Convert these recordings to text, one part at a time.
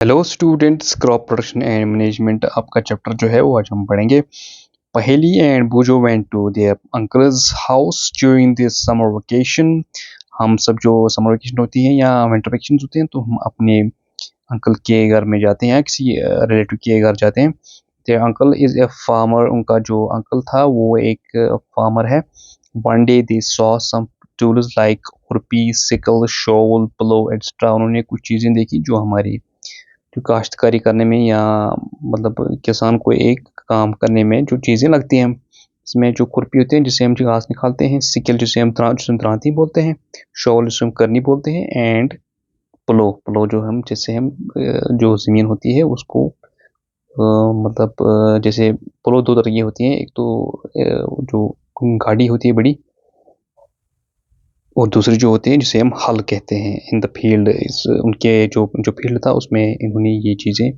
Hello students, crop production and management आपका chapter जो है वो आज हम पढ़ेंगे। Paheli and Boojho went to their uncle's house during this summer vacation. हम सब जो समर वेकेशन होती है या विंटर वेकेशन होते हैं तो हम अपने अंकल के घर में जाते हैं, किसी रिलेटिव के घर जाते हैं। Their uncle is a farmer. उनका जो अंकल था वो एक फार्मर है। One day they saw some tools like khurpi, sickle, shovel, plough extra. उन्होंने कुछ चीज़ें देखी जो हमारी जो काश्तकारी करने में या मतलब किसान को एक काम करने में जो चीज़ें लगती हैं, इसमें जो खुरपी होते हैं जिससे हम घास निकालते हैं, सिकल जिसे हम दरांती बोलते हैं, शॉवल जिसे हम करनी बोलते हैं, एंड प्लो प्लो जो हम जिससे हम जो ज़मीन होती है उसको जैसे प्लो दो तरह की होती हैं। एक तो जो गाड़ी होती है बड़ी, और दूसरी जो होती है जिसे हम हल कहते हैं। इन द फील्ड इस उनके जो जो फील्ड था उसमें इन्होंने ये चीज़ें।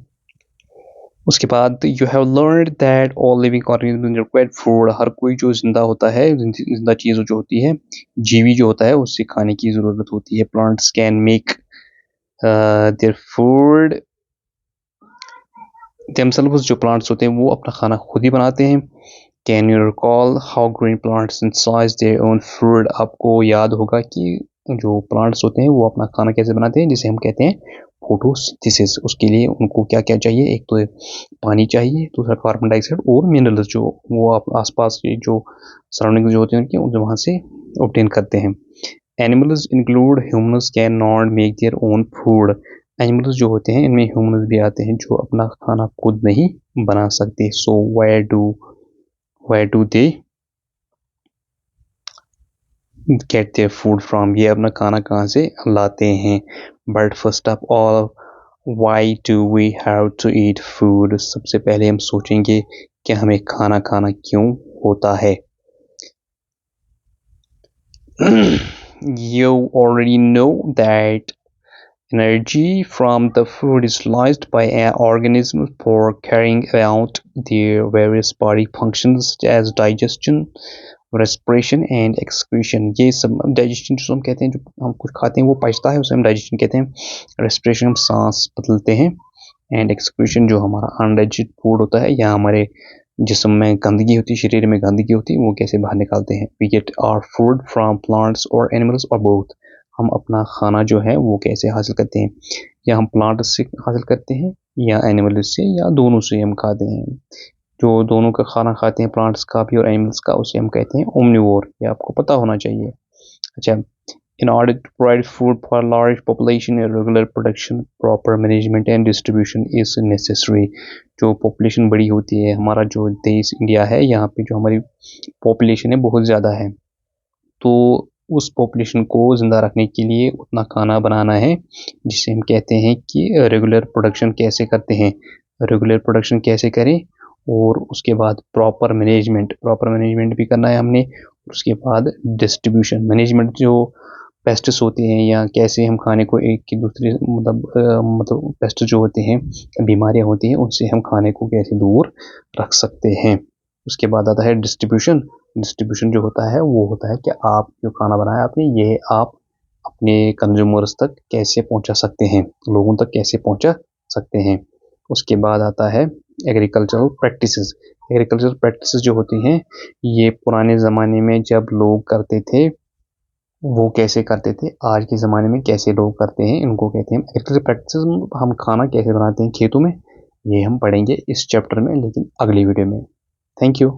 उसके बाद you have learned that all living organism require food. हर कोई जो जिंदा होता है, जिंदा चीज़ जो होती है, जीवी जो होता है, उससे खाने की ज़रूरत होती है। Plants can make their food themselves. जो प्लांट्स होते हैं वो अपना खाना खुद ही बनाते हैं। Can you recall how green plants synthesise their own food. आपको याद होगा कि जो प्लांट्स होते हैं वो अपना खाना कैसे बनाते हैं, जिसे हम कहते हैं फोटोसिंथेसिस। उसके लिए उनको क्या क्या चाहिए? एक तो पानी चाहिए, दूसरा कार्बन डाइऑक्साइड और मिनरल्स जो वो आसपास की जो सराउंडिंग जो होती हैं उनकी, उन वहाँ से ऑब्टेन करते हैं। Animals include humans can not make their own food. Animals जो होते हैं इनमें ह्यूमन्स भी आते हैं जो अपना खाना खुद नहीं बना सकते। सो where do they get their food from? ये अपना खाना कहाँ से लाते हैं? But first of all, why do we have to eat food? सबसे पहले हम सोचेंगे कि हमें खाना खाना क्यों होता है। You already know that energy from the food is utilized by an organism for carrying out their various body functions as digestion, respiration and excretion. ये सब डाइजेशन जो हम कहते हैं, जो हम कुछ खाते हैं वो पचता है, उसे हम डाइजेशन कहते हैं। रेस्पिरेशन हम सांस बदलते हैं, एंड एक्सक्रीशन जो हमारा अनडाइजेस्टेड फूड होता है या हमारे जिस्म में गंदगी होती है, शरीर में गंदगी होती है, वो कैसे बाहर निकालते हैं। We get our food from plants or animals or both. हम अपना खाना जो है वो कैसे हासिल करते हैं? या हम प्लांट से हासिल करते हैं या एनिमल से, या दोनों से हम खाते हैं। जो दोनों का खाना खाते हैं, प्लांट्स का भी और एनिमल्स का, उसे हम कहते हैं ओमनिवोर। ये आपको पता होना चाहिए। अच्छा, in order to provide food for a large population, a regular production, proper management and distribution is necessary। जो पॉपुलेशन बड़ी होती है, हमारा जो देश इंडिया है, यहाँ पे जो हमारी पॉपुलेशन है बहुत ज़्यादा है, तो उस पॉपुलेशन को ज़िंदा रखने के लिए उतना खाना बनाना है, जिसे हम कहते हैं कि रेगुलर प्रोडक्शन कैसे करते हैं। रेगुलर प्रोडक्शन कैसे करें, और उसके बाद प्रॉपर मैनेजमेंट भी करना है हमने। उसके बाद डिस्ट्रीब्यूशन मैनेजमेंट, जो पेस्ट्स होते हैं या कैसे हम खाने को एक की दूसरे मतलब पेस्ट जो होते हैं, बीमारियां होती हैं, उनसे हम खाने को कैसे दूर रख सकते हैं। उसके बाद आता है डिस्ट्रीब्यूशन जो होता है वो होता है कि आप जो खाना बनाया आपने, ये आप अपने कंज्यूमर्स तक कैसे पहुंचा सकते हैं, लोगों तक कैसे पहुंचा सकते हैं। उसके बाद आता है एग्रीकल्चरल प्रैक्टिसेस जो होती हैं, ये पुराने ज़माने में जब लोग करते थे वो कैसे करते थे, आज के ज़माने में कैसे लोग करते हैं, इनको कहते हैं एग्रीकल्चर प्रैक्टिसेस। हम खाना कैसे बनाते हैं खेतों में, ये हम पढ़ेंगे इस चैप्टर में, लेकिन अगली वीडियो में। Thank you.